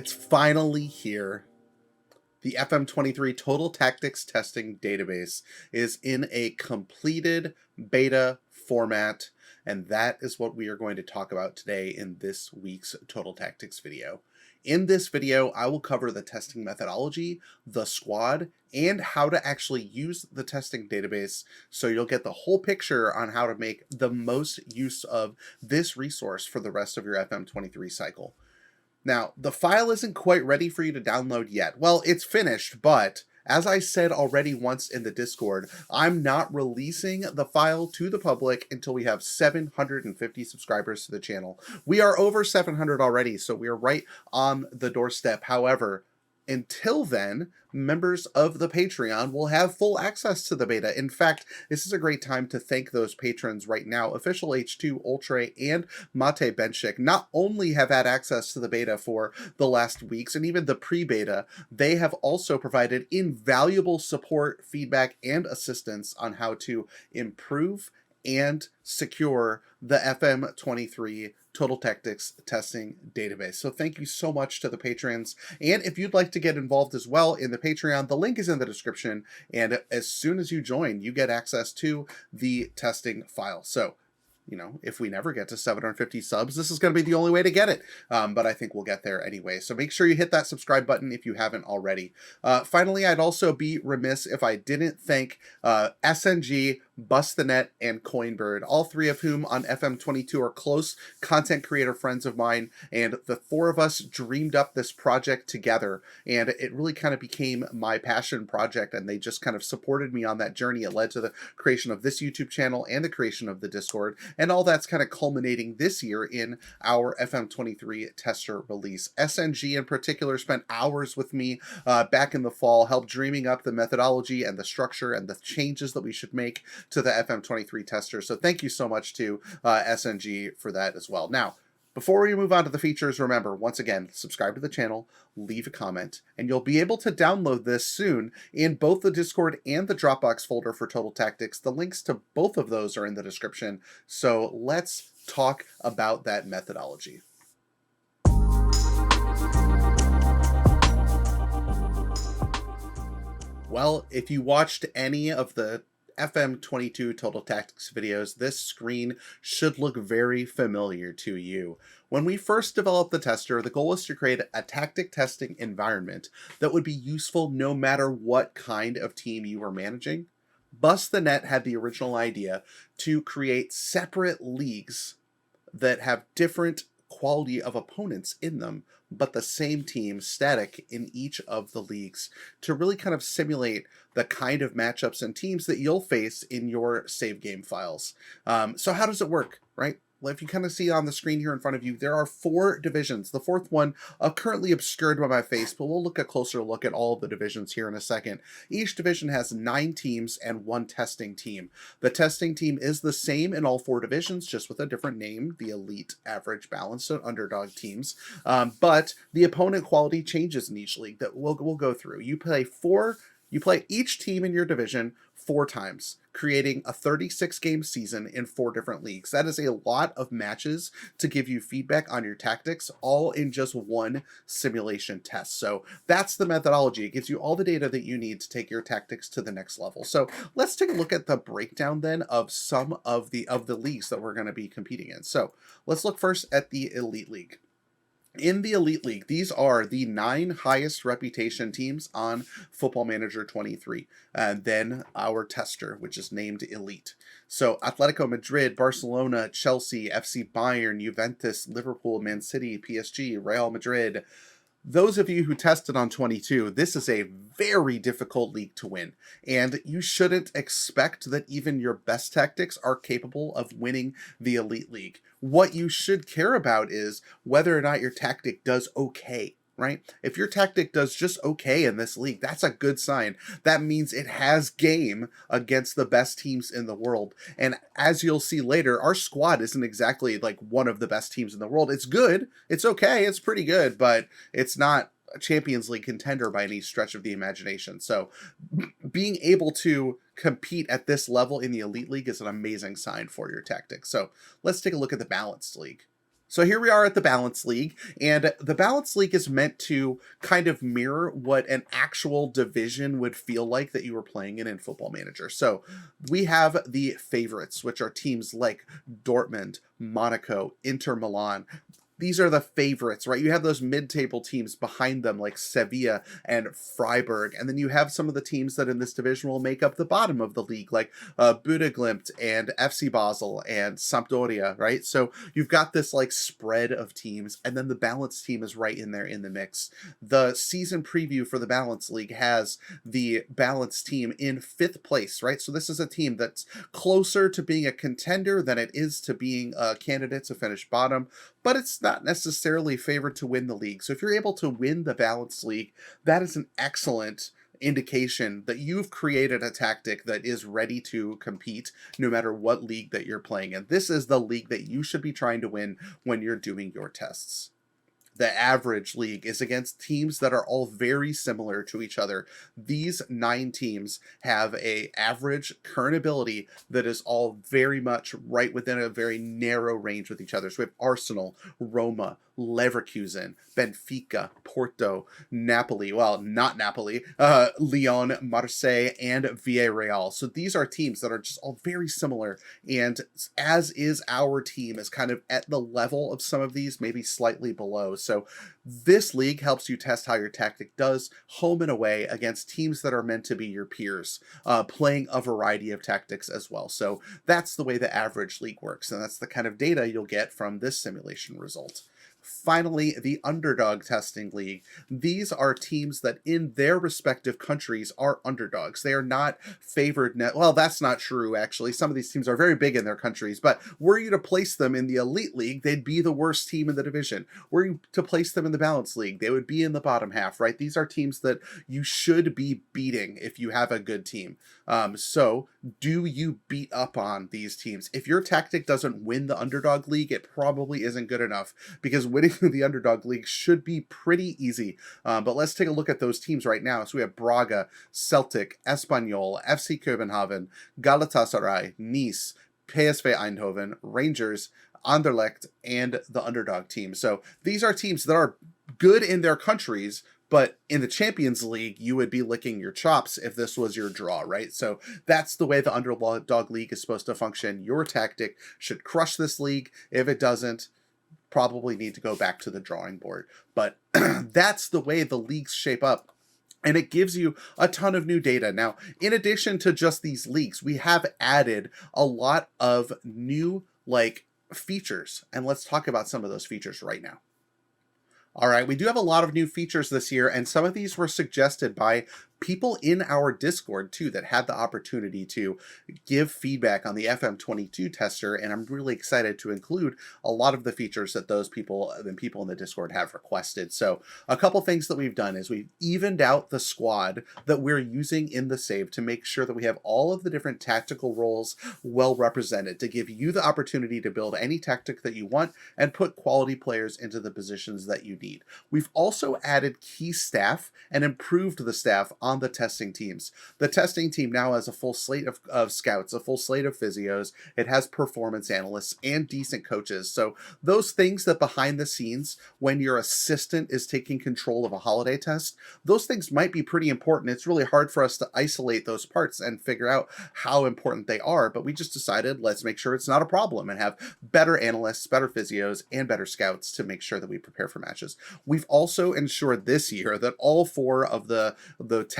It's finally here. The FM23 Total Tactics testing database is in a completed beta format, and that is what we are going to talk about today in this week's Total Tactics video. In this video, I will cover the testing methodology, the squad, and how to actually use the testing database, so you'll get the whole picture on how to make the most use of this resource for the rest of your FM23 cycle. Now, the file isn't quite ready for you to download yet. Well, it's finished, but as I said already once in the Discord, I'm not releasing the file to the public until we have 750 subscribers to the channel. We are over 700 already, so we are right on the doorstep. However, until then, members of the Patreon will have full access to the beta. In fact, this is a great time to thank those patrons right now. Official H2, Oultre, and Mate Bencik not only have had access to the beta for the last weeks and even the pre-beta, they have also provided invaluable support, feedback, and assistance on how to improve and secure the FM23 Total Tactics testing database. So thank you so much to the patrons. And if you'd like to get involved as well in the Patreon, the link is in the description. And as soon as you join, you get access to the testing file. So, you know, if we never get to 750 subs, this is going to be the only way to get it. But I think we'll get there anyway. So make sure you hit that subscribe button if you haven't already. Finally, I'd also be remiss if I didn't thank SNG, BustTheNet, and Coinbird, all three of whom on FM22 are close content creator friends of mine, and the four of us dreamed up this project together, and it really kind of became my passion project, and they just kind of supported me on that journey. It led to the creation of this YouTube channel and the creation of the Discord, and all that's kind of culminating this year in our FM23 tester release. SNG in particular spent hours with me back in the fall, helped dreaming up the methodology and the structure and the changes that we should make to the FM23 tester. So thank you so much to SNG for that as well. Now, before we move on to the features, remember, once again, subscribe to the channel, leave a comment, and you'll be able to download this soon in both the Discord and the Dropbox folder for Total Tactics. The links to both of those are in the description. So let's talk about that methodology. Well, if you watched any of the FM22 Total Tactics videos, this screen should look very familiar to you. When we first developed the tester, the goal was to create a tactic testing environment that would be useful no matter what kind of team you were managing. BustTheNet had the original idea to create separate leagues that have different quality of opponents in them, but the same team static in each of the leagues, to really kind of simulate the kind of matchups and teams that you'll face in your save game files. So how does it work, right? Well, if you kind of see on the screen here in front of you, there are 4 divisions. The fourth one currently obscured by my face, but we'll look a closer look at all of the divisions here in a second. Each division has 9 teams and 1 testing team. The testing team is the same in all 4 divisions, just with a different name, the elite, average, balanced, and underdog teams. But the opponent quality changes in each league that we'll go through. You play each team in your division 4 times, creating a 36-game season in 4 different leagues. That is a lot of matches to give you feedback on your tactics, all in just one simulation test. So that's the methodology. It gives you all the data that you need to take your tactics to the next level. So let's take a look at the breakdown then of some of the leagues that we're going to be competing in. So let's look first at the Elite League. In the Elite League, these are the 9 highest reputation teams on Football Manager 23, and then our tester, which is named Elite. So Atletico Madrid, Barcelona, Chelsea, FC Bayern, Juventus, Liverpool, Man City, PSG, Real Madrid. Those of you who tested on 22, this is a very difficult league to win, and you shouldn't expect that even your best tactics are capable of winning the Elite League. What you should care about is whether or not your tactic does okay, right? If your tactic does just okay in this league, that's a good sign. That means it has game against the best teams in the world. And as you'll see later, our squad isn't exactly like one of the best teams in the world. It's good. It's okay. It's pretty good, but it's not a Champions League contender by any stretch of the imagination. So being able to compete at this level in the Elite League is an amazing sign for your tactics. So let's take a look at the Balanced League. So here we are at the Balance League, and the Balance League is meant to kind of mirror what an actual division would feel like that you were playing in Football Manager. So we have the favorites, which are teams like Dortmund, Monaco, Inter Milan. These are the favorites, right? You have those mid-table teams behind them like Sevilla and Freiburg. And then you have some of the teams that in this division will make up the bottom of the league, like Budaglimt and FC Basel and Sampdoria, right? So you've got this like spread of teams, and then the Balance team is right in there in the mix. The season preview for the Balance League has the Balance team in 5th place, right? So this is a team that's closer to being a contender than it is to being a candidate to finish bottom, but it's not necessarily favored to win the league. So if you're able to win the Balance League, that is an excellent indication that you've created a tactic that is ready to compete no matter what league that you're playing in. This is the league that you should be trying to win when you're doing your tests. The average league is against teams that are all very similar to each other. These 9 teams have a average current ability that is all very much right within a very narrow range with each other. So we have Arsenal, Roma, Leverkusen, Benfica, Porto, Napoli, well, not Napoli, Lyon, Marseille, and Villarreal. So these are teams that are just all very similar, and as is our team, is kind of at the level of some of these, maybe slightly below. So this league helps you test how your tactic does home and away against teams that are meant to be your peers, playing a variety of tactics as well. So that's the way the average league works, and that's the kind of data you'll get from this simulation result. Finally, the Underdog Testing League. These are teams that in their respective countries are underdogs. They are not favored. Well, that's not true, actually. Some of these teams are very big in their countries, but were you to place them in the Elite League, they'd be the worst team in the division. Were you to place them in the Balance League, they would be in the bottom half, right? These are teams that you should be beating if you have a good team. So do you beat up on these teams? If your tactic doesn't win the Underdog League, it probably isn't good enough, because winning the Underdog League should be pretty easy. But let's take a look at those teams right now. So we have Braga, Celtic, Espanyol, FC Copenhagen, Galatasaray, Nice, PSV Eindhoven, Rangers, Anderlecht, and the Underdog team. So these are teams that are good in their countries, but in the Champions League, you would be licking your chops if this was your draw, right? So that's the way the Underdog League is supposed to function. Your tactic should crush this league. If it doesn't, probably need to go back to the drawing board. But that's the way the leagues shape up. And it gives you a ton of new data. Now, in addition to just these leagues, we have added a lot of new features. And let's talk about some of those features right now. All right, we do have a lot of new features this year, and some of these were suggested by people in our Discord too that had the opportunity to give feedback on the FM22 tester, and I'm really excited to include a lot of the features that those people in the Discord have requested. So a couple things that we've done is we've evened out the squad that we're using in the save to make sure that we have all of the different tactical roles well represented, to give you the opportunity to build any tactic that you want and put quality players into the positions that you need. We've also added key staff and improved the staff on the testing teams. The testing team now has a full slate of scouts, a full slate of physios. It has performance analysts and decent coaches. So those things that behind the scenes, when your assistant is taking control of a holiday test, those things might be pretty important. It's really hard for us to isolate those parts and figure out how important they are, but we just decided let's make sure it's not a problem and have better analysts, better physios, and better scouts to make sure that we prepare for matches. We've also ensured this year that all 4 of the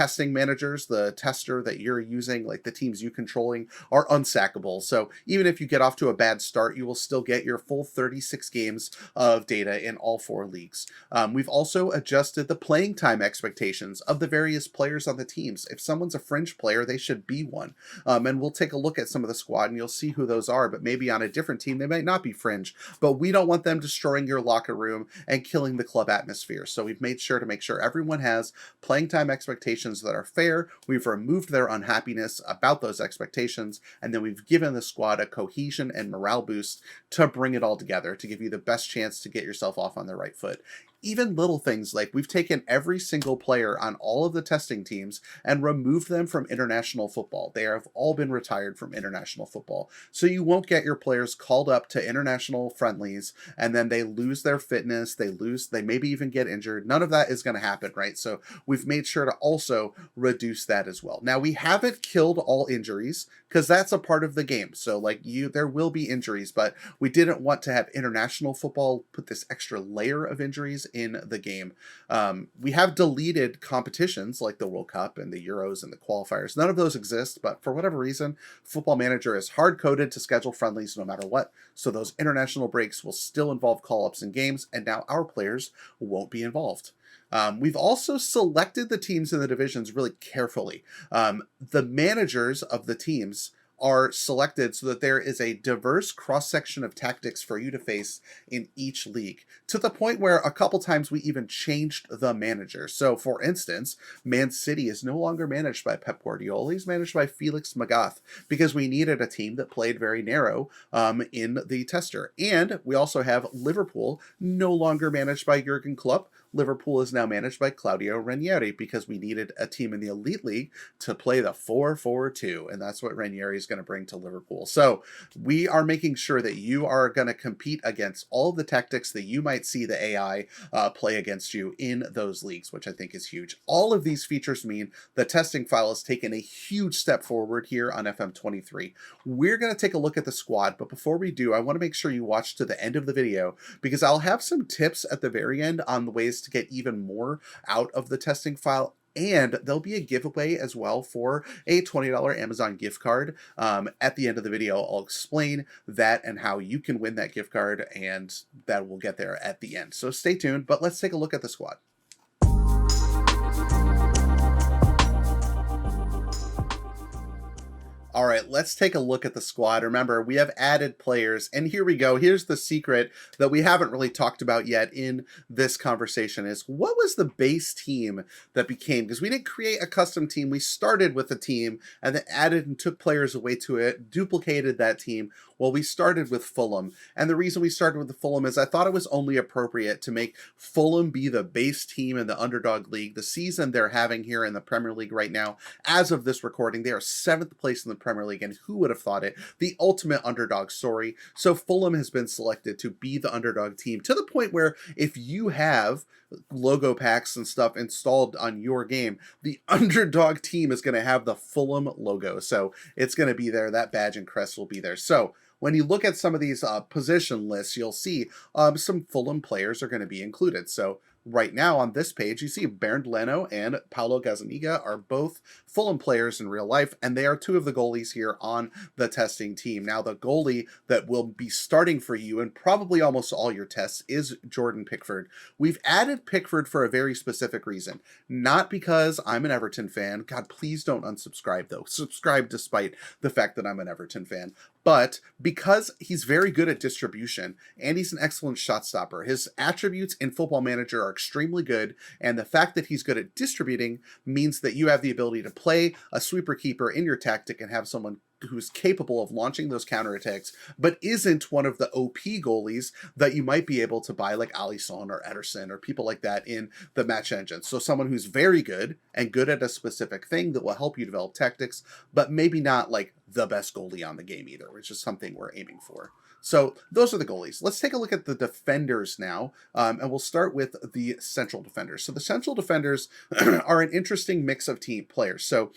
testing managers, the tester that you're using, like the teams you controlling, are unsackable. So even if you get off to a bad start, you will still get your full 36 games of data in all 4 leagues. We've also adjusted the playing time expectations of the various players on the teams. If someone's a fringe player, they should be one. And we'll take a look at some of the squad and you'll see who those are, but maybe on a different team, they might not be fringe. But we don't want them destroying your locker room and killing the club atmosphere. So we've made sure to make sure everyone has playing time expectations that are fair. We've removed their unhappiness about those expectations, and then we've given the squad a cohesion and morale boost to bring it all together, to give you the best chance to get yourself off on the right foot. even little things like we've taken every single player on all of the testing teams and removed them from international football. They have all been retired from international football. So you won't get your players called up to international friendlies and then they lose their fitness, they maybe even get injured. None of that is going to happen, right? So we've made sure to also reduce that as well. Now, we haven't killed all injuries because that's a part of the game. So like there will be injuries, but we didn't want to have international football put this extra layer of injuries in the game. We have deleted competitions like the World Cup and the Euros and the qualifiers. None of those exist, but for whatever reason, Football Manager is hard-coded to schedule friendlies no matter what. So those international breaks will still involve call-ups in games, and now our players won't be involved. We've also selected the teams in the divisions really carefully. The managers of the teams are selected so that there is a diverse cross-section of tactics for you to face in each league, to the point where a couple times we even changed the manager. So, for instance, Man City is no longer managed by Pep Guardiola. He's managed by Felix Magath because we needed a team that played very narrow in the tester. And we also have Liverpool no longer managed by Jurgen Klopp. Liverpool is now managed by Claudio Ranieri because we needed a team in the Elite League to play the 4-4-2, and that's what Ranieri is going to bring to Liverpool. So we are making sure that you are going to compete against all of the tactics that you might see the AI play against you in those leagues, which I think is huge. All of these features mean the testing file has taken a huge step forward here on FM23. We're going to take a look at the squad, but before we do, I want to make sure you watch to the end of the video because I'll have some tips at the very end on the ways to get even more out of the testing file, and there'll be a giveaway as well for a $20 Amazon gift card. At the end of the video, I'll explain that and how you can win that gift card, and that will get there at the end. So stay tuned, but let's take a look at the squad. All right, let's take a look at the squad. Remember, we have added players, and here we go. Here's the secret that we haven't really talked about yet in this conversation is what was the base team that became, because we didn't create a custom team. We started with a team and then added and took players away to it, duplicated that team. Well, we started with Fulham, and the reason we started with the Fulham is I thought it was only appropriate to make Fulham be the base team in the Underdog League. The season they're having here in the Premier League right now, as of this recording, they are 7th place in the Premier League, and who would have thought it? The ultimate underdog story. So Fulham has been selected to be the underdog team, to the point where if you have logo packs and stuff installed on your game, the underdog team is going to have the Fulham logo. So it's going to be there. That badge and crest will be there. So when you look at some of these position lists, you'll see some Fulham players are going to be included. So right now on this page, you see Bernd Leno and Paulo Gazzaniga are both Fulham players in real life, and they are two of the goalies here on the testing team. Now, the goalie that will be starting for you in probably almost all your tests is Jordan Pickford. We've added Pickford for a very specific reason, not because I'm an Everton fan. God, please don't unsubscribe, though. Subscribe despite the fact that I'm an Everton fan. But because he's very good at distribution and he's an excellent shot stopper, his attributes in Football Manager are extremely good, and the fact that he's good at distributing means that you have the ability to play a sweeper keeper in your tactic and have someone who's capable of launching those counterattacks, but isn't one of the OP goalies that you might be able to buy like Alisson or Ederson or people like that in the match engine. So someone who's very good and good at a specific thing that will help you develop tactics, but maybe not like the best goalie on the game either, which is something we're aiming for. So those are the goalies. Let's take a look at the defenders now, and we'll start with the central defenders. So the central defenders are an interesting mix of team players. So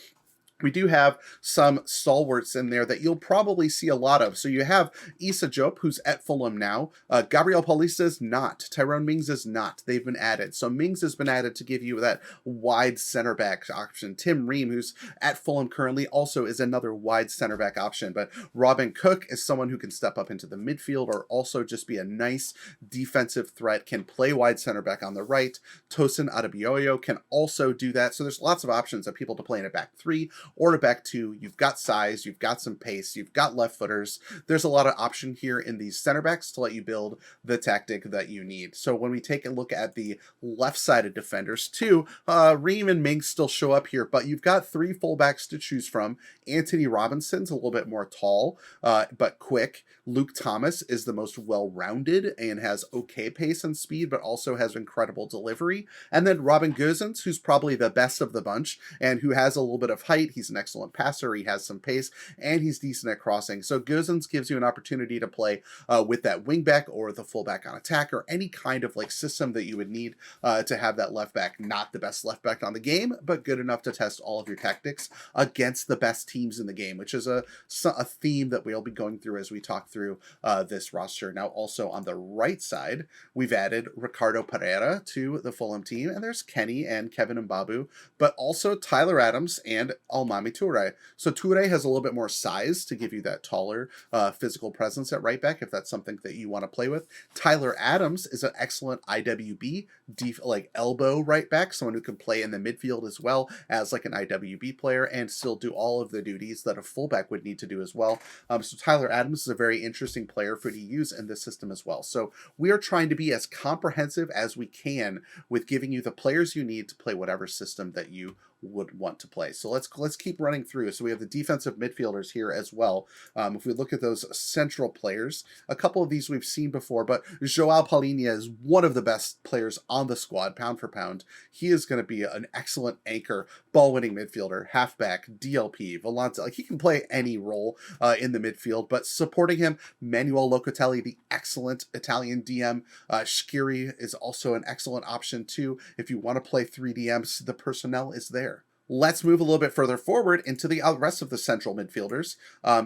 we do have some stalwarts in there that you'll probably see a lot of. So you have Issa Diop, who's at Fulham now. Gabriel Paulista is not. Tyrone Mings is not. They've been added. So Mings has been added to give you that wide center back option. Tim Ream, who's at Fulham currently, also is another wide center back option. But Robin Cook is someone who can step up into the midfield or also just be a nice defensive threat, can play wide center back on the right. Tosin Adebayo can also do that. So there's lots of options of people to play in a back three or a back two. You've got size, you've got some pace, you've got left footers. There's a lot of option here in these center backs to let you build the tactic that you need. So when we take a look at the left-sided defenders too, Ream and Ming still show up here, but you've got three fullbacks to choose from. Anthony Robinson's a little bit more tall, but quick. Luke Thomas is the most well-rounded and has okay pace and speed, but also has incredible delivery. And then Robin Gosens, who's probably the best of the bunch and who has a little bit of height. He's an excellent passer. He has some pace and he's decent at crossing. So Gosens gives you an opportunity to play with that wingback or the fullback on attack or any kind of like system that you would need to have that left back. Not the best left back on the game, but good enough to test all of your tactics against the best teams in the game, which is a theme that we'll be going through as we talk through this roster. Now, also on the right side, we've added Ricardo Pereira to the Fulham team, and there's Kenny and Kevin Mbabu, but also Tyler Adams and Almami Toure. So Toure has a little bit more size to give you that taller physical presence at right back, if that's something that you want to play with. Tyler Adams is an excellent IWB, like elbow right back, someone who can play in the midfield as well as like an IWB player and still do all of the duties that a fullback would need to do as well. So Tyler Adams is a very interesting player for you to use in this system as well. So we are trying to be as comprehensive as we can with giving you the players you need to play whatever system that you would want to play. So let's keep running through. So we have the defensive midfielders here as well. If we look at those central players, a couple of these we've seen before, but Joao Palhinha is one of the best players on the squad, pound for pound. He is going to be an excellent anchor, ball-winning midfielder, halfback, DLP, volante. Like he can play any role in the midfield, but supporting him, Manuel Locatelli, the excellent Italian DM. Shqiri is also an excellent option too. If you want to play 3 DMs, the personnel is there. Let's move a little bit further forward into the rest of the central midfielders.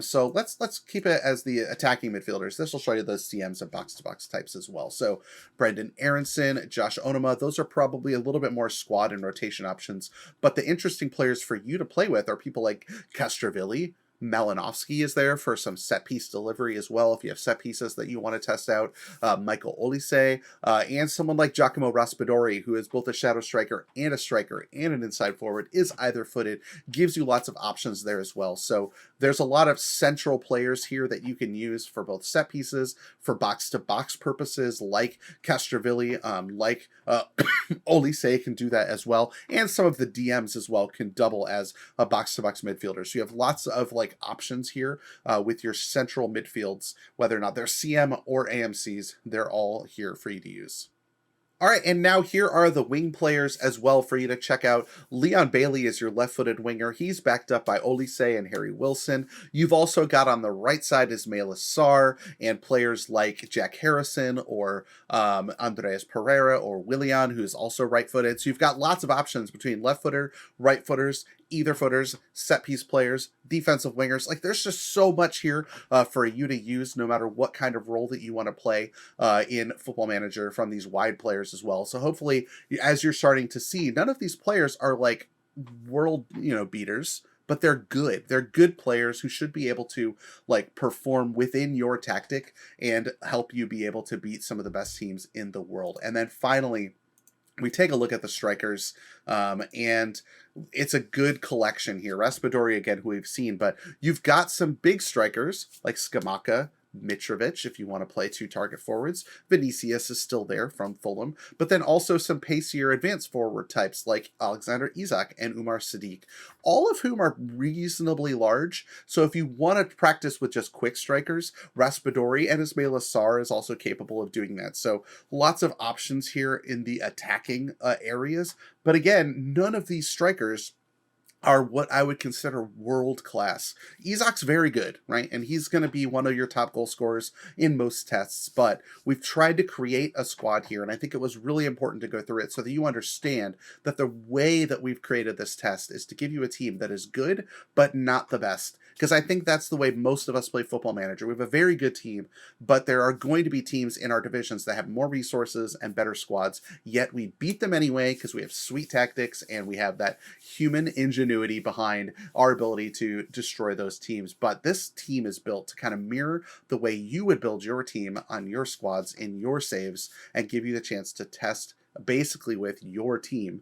So let's keep it as the attacking midfielders. This will show you those CMs and box-to-box types as well. So Brendan Aronson, Josh Onuma, those are probably a little bit more squad and rotation options. But the interesting players for you to play with are people like Castrovilli. Malinowski is there for some set-piece delivery as well, if you have set pieces that you want to test out. Michael Olise, and someone like Giacomo Raspadori, who is both a shadow striker and an inside forward, is either-footed, gives you lots of options there as well. So there's a lot of central players here that you can use for both set pieces, for box-to-box purposes, like Castrovilli, like Olise can do that as well, and some of the DMs as well can double as a box-to-box midfielder. So you have lots of like options here with your central midfields, whether or not they're CM or AMCs, they're all here for you to use. All right, and now here are the wing players as well for you to check out. Leon Bailey is your left-footed winger. He's backed up by Olise and Harry Wilson. You've also got on the right side Ismail Assar and players like Jack Harrison or Andreas Pereira or Willian, who's also right-footed. So you've got lots of options between left-footer, right-footers, either footers, set piece players, defensive wingers. Like there's just so much here for you to use no matter what kind of role that you want to play in Football Manager from these wide players as well. So hopefully, as you're starting to see, none of these players are like world, beaters, but they're good. They're good players who should be able to like perform within your tactic and help you be able to beat some of the best teams in the world. And then finally, we take a look at the strikers, and it's a good collection here. Raspadori, again, who we've seen, but you've got some big strikers like Skamaka, Mitrovic, if you want to play 2 target forwards. Vinicius is still there from Fulham, but then also some pacier advanced forward types like Alexander Isak and Umar Sadiq, all of whom are reasonably large. So if you want to practice with just quick strikers, Raspadori and Ismail Assar is also capable of doing that. So lots of options here in the attacking areas. But again, none of these strikers are what I would consider world class. Isak's very good, right? And he's going to be one of your top goal scorers in most tests, but we've tried to create a squad here, and I think it was really important to go through it so that you understand that the way that we've created this test is to give you a team that is good, but not the best. Because I think that's the way most of us play Football Manager. We have a very good team, but there are going to be teams in our divisions that have more resources and better squads, yet we beat them anyway because we have sweet tactics and we have that human ingenuity behind our ability to destroy those teams. But this team is built to kind of mirror the way you would build your team on your squads in your saves and give you the chance to test basically with your team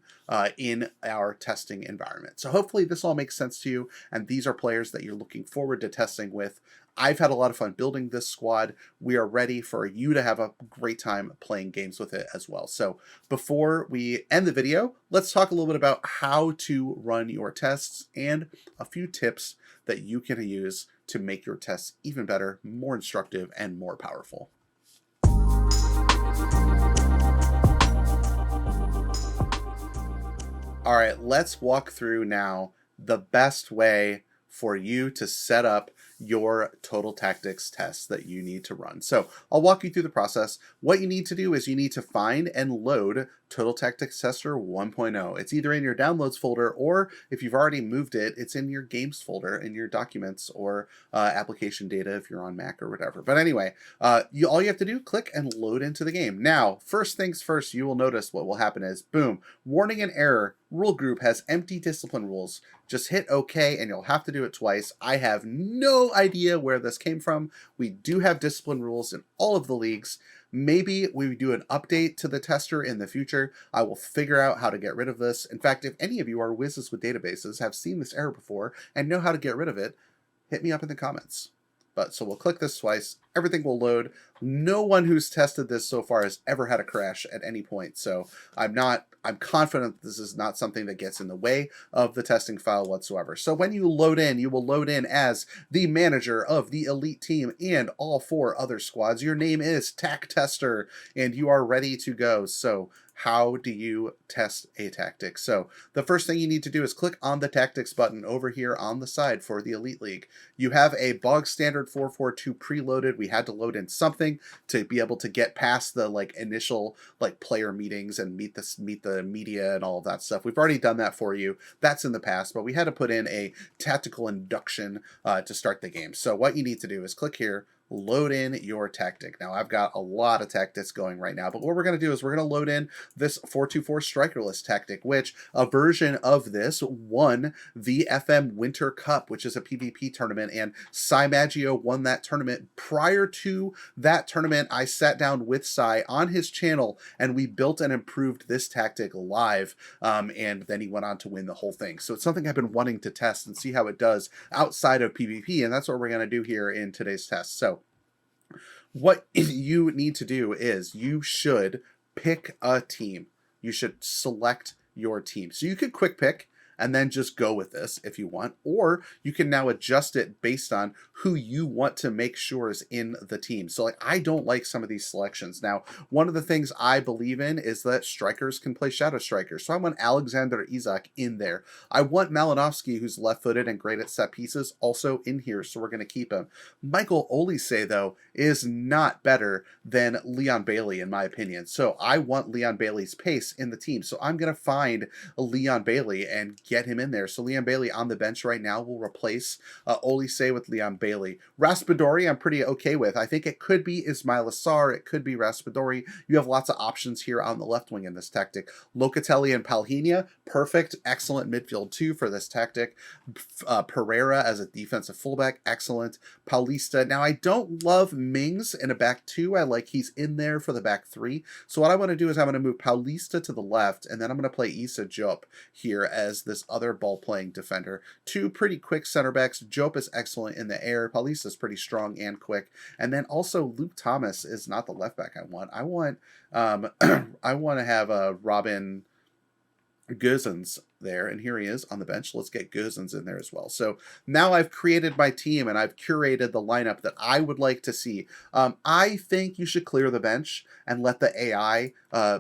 in our testing environment. So hopefully this all makes sense to you, and these are players that you're looking forward to testing with. I've had a lot of fun building this squad. We are ready for you to have a great time playing games with it as well. So before we end the video, let's talk a little bit about how to run your tests and a few tips that you can use to make your tests even better, more instructive, and more powerful. All right, let's walk through now the best way for you to set up your Total Tactics tests that you need to run. So I'll walk you through the process. What you need to do is you need to find and load Total Tactics Tester 1.0. It's either in your downloads folder, or if you've already moved it, it's in your games folder in your documents or application data if you're on Mac or whatever. But anyway, all you have to do, click and load into the game. Now, first things first, you will notice what will happen is, boom, warning and error, rule group has empty discipline rules. Just hit OK, and you'll have to do it twice. I have no idea where this came from. We do have discipline rules in all of the leagues. Maybe we do an update to the tester in the future. I will figure out how to get rid of this. In fact, if any of you are whizzes with databases, have seen this error before, and know how to get rid of it, hit me up in the comments. But so we'll click this twice. Everything will load. No one who's tested this so far has ever had a crash at any point. So I'm confident this is not something that gets in the way of the testing file whatsoever. So when you load in, you will load in as the manager of the elite team and all 4 other squads. Your name is Tac Tester, and you are ready to go. So how do you test a tactic? So the first thing you need to do is click on the tactics button over here on the side for the Elite League. You have a bog standard 442 preloaded. We had to load in something to be able to get past the initial player meetings and meet the media and all of that stuff. We've already done that for you. That's in the past, but we had to put in a tactical induction to start the game. So what you need to do is click here, load in your tactic. Now I've got a lot of tactics going right now, but what we're going to do is we're going to load in this 424 strikerless tactic, which a version of this won the FM Winter Cup, which is a PvP tournament, and Cymaggio won that tournament. Prior to that tournament, I sat down with Cy on his channel and we built and improved this tactic live, and then he went on to win the whole thing. So it's something I've been wanting to test and see how it does outside of PvP, and that's what we're going to do here in today's test. So what you need to do is you should pick a team. You should select your team. So you could quick pick and then just go with this if you want, or you can now adjust it based on who you want to make sure is in the team. So I don't like some of these selections. Now, one of the things I believe in is that strikers can play shadow strikers. So I want Alexander Isak in there. I want Malinovsky, who's left-footed and great at set pieces, also in here, so we're going to keep him. Michael Oultre, though, is not better than Leon Bailey, in my opinion. So I want Leon Bailey's pace in the team. So I'm going to find Leon Bailey and get him in there. So Leon Bailey on the bench right now will replace Oultre with Leon Bailey. Raspadori I'm pretty okay with. I think it could be Ismail Assar. It could be Raspadori. You have lots of options here on the left wing in this tactic. Locatelli and Palhinha, perfect. Excellent midfield too for this tactic. Pereira as a defensive fullback, excellent. Paulista. Now I don't love Mings in a back 2. I like he's in there for the back 3. So what I want to do is I'm going to move Paulista to the left, and then I'm going to play Issa Diop here as this other ball-playing defender. 2 pretty quick center backs. Diop is excellent in the air. Paulista is pretty strong and quick. And then also Luke Thomas is not the left back I want. I want I want to have Robin Gosens there, and here he is on the bench. Let's get Gosens in there as well. So now I've created my team and I've curated the lineup that I would like to see. I think you should clear the bench and let the AI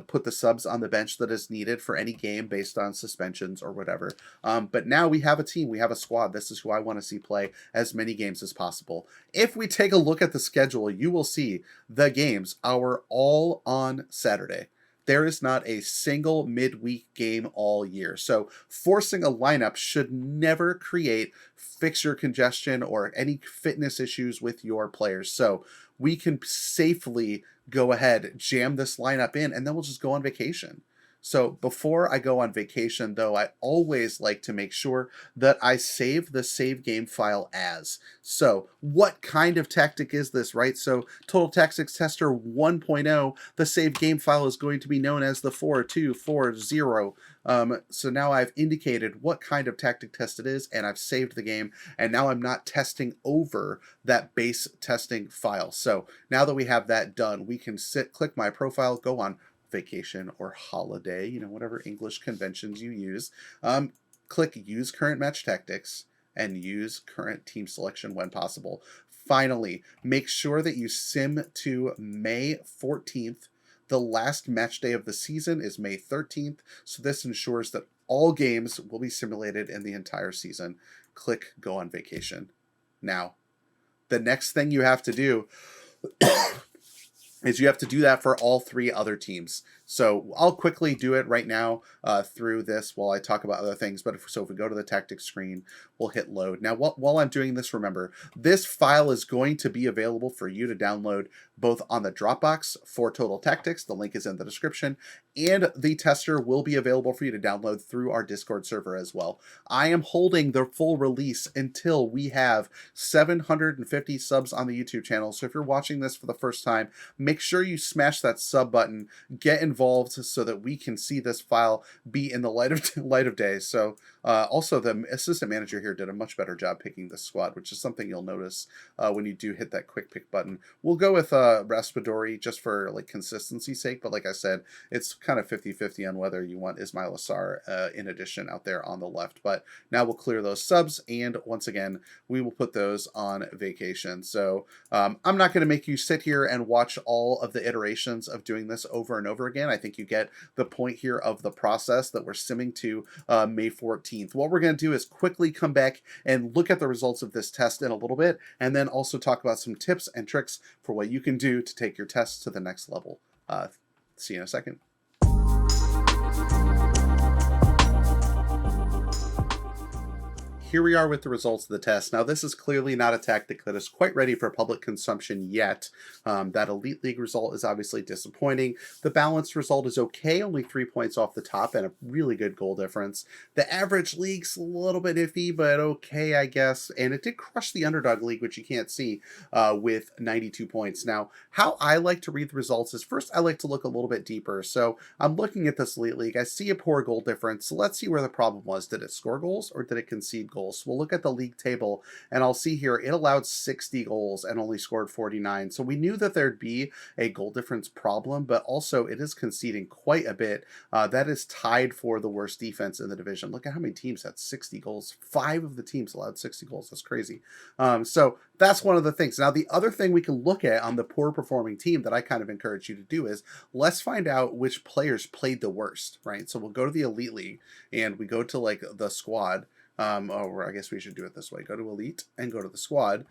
put the subs on the bench that is needed for any game based on suspensions or whatever. But now we have a team, we have a squad. This is who I want to see play as many games as possible. If we take a look at the schedule, you will see the games are all on Saturday. There is not a single midweek game all year. So forcing a lineup should never create fixture congestion or any fitness issues with your players. So we can safely go ahead, jam this lineup in, and then we'll just go on vacation. So before I go on vacation, though, I always like to make sure that I save the save game file as. So what kind of tactic is this, right? So Total Tactics Tester 1.0, the save game file is going to be known as the 4240. So now I've indicated what kind of tactic test it is, and I've saved the game, and now I'm not testing over that base testing file. So now that we have that done, we can click my profile, go on vacation or holiday, whatever English conventions you use. Click use current match tactics and use current team selection when possible. Finally, make sure that you sim to May 14th. The last match day of the season is May 13th, so this ensures that all games will be simulated in the entire season. Click go on vacation. Now, the next thing you have to do is you have to do that for all 3 other teams. So I'll quickly do it right now through this while I talk about other things. But if we go to the tactics screen, we'll hit load. Now, while I'm doing this, remember, this file is going to be available for you to download both on the Dropbox for Total Tactics. The link is in the description. And the tester will be available for you to download through our Discord server as well. I am holding the full release until we have 750 subs on the YouTube channel. So if you're watching this for the first time, make sure you smash that sub button, get involved so that we can see this file be in the light of day. So also the assistant manager here did a much better job picking the squad, which is something you'll notice when you do hit that quick pick button. We'll go with Raspadori just for like consistency's sake, but like I said, it's kind of 50-50 on whether you want Ismail Assar in addition out there on the left. But now we'll clear those subs, and once again, we will put those on vacation. So I'm not going to make you sit here and watch all of the iterations of doing this over and over again. I think you get the point here of the process that we're simming to May 14th. What we're going to do is quickly come back and look at the results of this test in a little bit, and then also talk about some tips and tricks for what you can do to take your tests to the next level. See you in a second. Here we are with the results of the test. Now, this is clearly not a tactic that is quite ready for public consumption yet. That Elite League result is obviously disappointing. The balanced result is okay, only 3 points off the top and a really good goal difference. The average league's a little bit iffy, but okay, I guess. And it did crush the underdog league, which you can't see, with 92 points. Now, how I like to read the results is first I like to look a little bit deeper. So I'm looking at this Elite League. I see a poor goal difference. So let's see where the problem was. Did it score goals or did it concede goals? We'll look at the league table, and I'll see here it allowed 60 goals and only scored 49. So we knew that there'd be a goal difference problem, but also it is conceding quite a bit. That is tied for the worst defense in the division. Look at how many teams had 60 goals. 5 of the teams allowed 60 goals. That's crazy. So that's one of the things. Now, the other thing we can look at on the poor performing team that I kind of encourage you to do is let's find out which players played the worst, right? So we'll go to the Elite League and we go to like the squad. I guess we should do it this way. Go to Elite and go to the squad.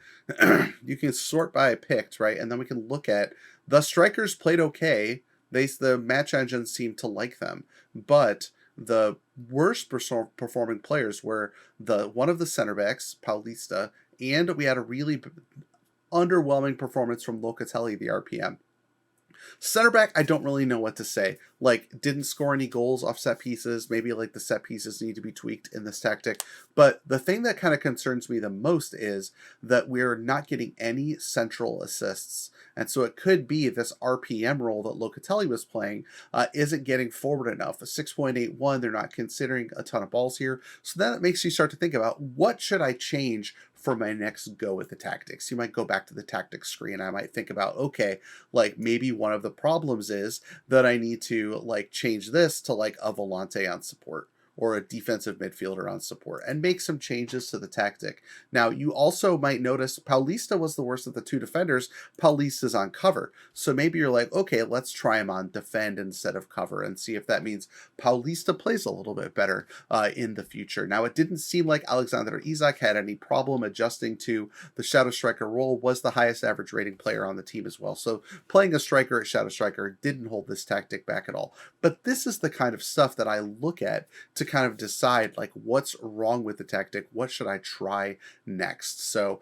You can sort by picked, right? And then we can look at the strikers played okay. The match engines seem to like them, but the worst performing players were one of the center backs, Paulista, and we had a really underwhelming performance from Locatelli, the RPM. Center back, I don't really know what to say. Like, didn't score any goals off set pieces. Maybe like the set pieces need to be tweaked in this tactic. But the thing that kind of concerns me the most is that we're not getting any central assists. And so it could be this RPM role that Locatelli was playing isn't getting forward enough. A 6.81, they're not considering a ton of balls here. So then it makes you start to think about, what should I change for my next go with the tactics? You might go back to the tactics screen. I might think about, okay, like maybe one of the problems is that I need to like change this to like a volante on support, or a defensive midfielder on support, and make some changes to the tactic. Now, you also might notice Paulista was the worst of the 2 defenders. Paulista's on cover. So maybe you're like, okay, let's try him on defend instead of cover and see if that means Paulista plays a little bit better in the future. Now, it didn't seem like Alexander Isak had any problem adjusting to the Shadow Striker role, was the highest average rating player on the team as well. So playing a striker at Shadow Striker didn't hold this tactic back at all. But this is the kind of stuff that I look at to kind of decide like what's wrong with the tactic, what should I try next. So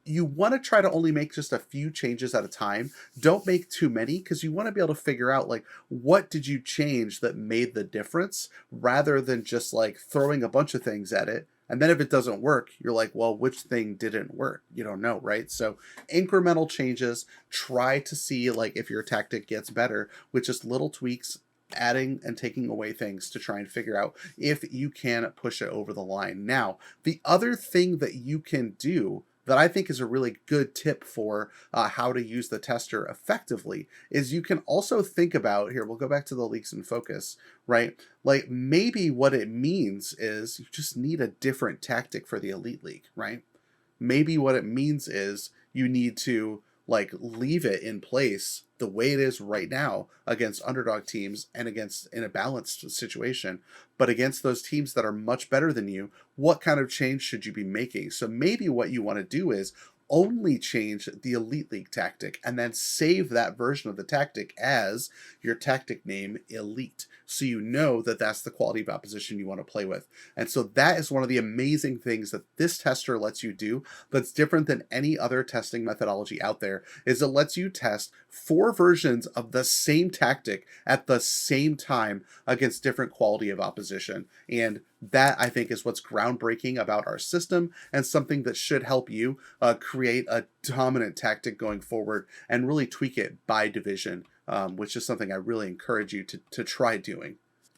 you want to try to only make just a few changes at a time. Don't make too many, because you want to be able to figure out like what did you change that made the difference, rather than just like throwing a bunch of things at it. And then if it doesn't work, you're like, well, which thing didn't work? You don't know, right? So incremental changes, try to see like if your tactic gets better with just little tweaks, adding and taking away things to try and figure out if you can push it over the line. Now, the other thing that you can do that I think is a really good tip for how to use the tester effectively is you can also think about, here, we'll go back to the leaks and focus, right? Like maybe what it means is you just need a different tactic for the Elite League, right? Maybe what it means is you need to like leave it in place the way it is right now against underdog teams and against in a balanced situation, but against those teams that are much better than you, what kind of change should you be making? So maybe what you want to do is only change the Elite League tactic and then save that version of the tactic as your tactic name Elite, so you know that that's the quality of opposition you want to play with. And so that is one of the amazing things that this tester lets you do that's different than any other testing methodology out there, is it lets you test 4 versions of the same tactic at the same time against different quality of opposition. And that, I think, is what's groundbreaking about our system, and something that should help you create a dominant tactic going forward and really tweak it by division, which is something I really encourage you to try doing.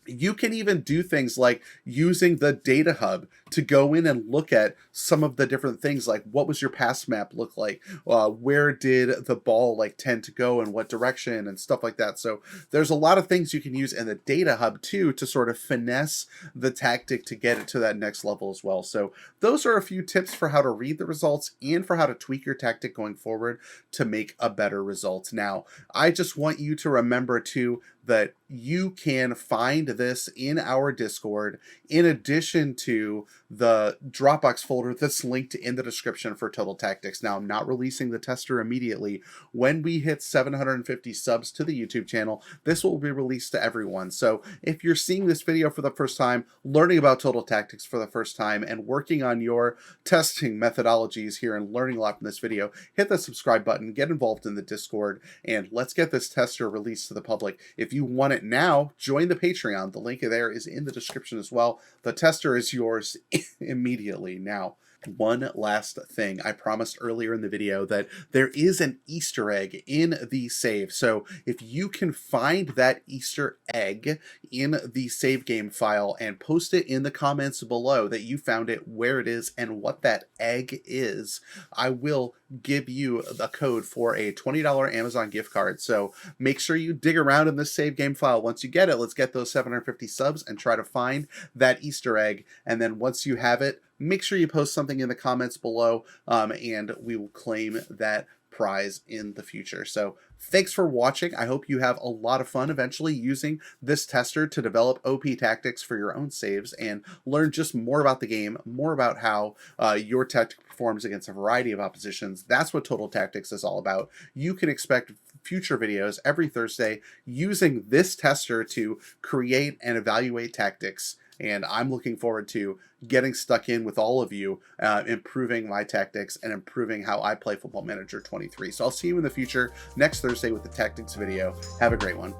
You can even do things like using the data hub to go in and look at some of the different things, like what was your pass map look like, where did the ball like tend to go in what direction, and stuff like that. So there's a lot of things you can use in the data hub too to sort of finesse the tactic to get it to that next level as well. So those are a few tips for how to read the results and for how to tweak your tactic going forward to make a better result. Now, I just want you to remember too that you can find this in our Discord, in addition to the Dropbox folder that's linked in the description for Total Tactics. Now, I'm not releasing the tester immediately. When we hit 750 subs to the YouTube channel, this will be released to everyone. So if you're seeing this video for the first time, learning about Total Tactics for the first time, and working on your testing methodologies here and learning a lot from this video, hit the subscribe button, get involved in the Discord, and let's get this tester released to the public. If you want it now, join the Patreon. The link there is in the description as well. The tester is yours immediately now. One last thing. I promised earlier in the video that there is an Easter egg in the save. So if you can find that Easter egg in the save game file and post it in the comments below that you found it, where it is, and what that egg is, I will give you the code for a $20 Amazon gift card. So make sure you dig around in this save game file. Once you get it, let's get those 750 subs and try to find that Easter egg. And then once you have it, make sure you post something in the comments below, and we will claim that prize in the future. So thanks for watching. I hope you have a lot of fun eventually using this tester to develop OP tactics for your own saves and learn just more about the game, more about how your tactic performs against a variety of oppositions. That's what Total Tactics is all about. You can expect future videos every Thursday using this tester to create and evaluate tactics. And I'm looking forward to getting stuck in with all of you, improving my tactics and improving how I play Football Manager 23. So I'll see you in the future next Thursday with the tactics video. Have a great one.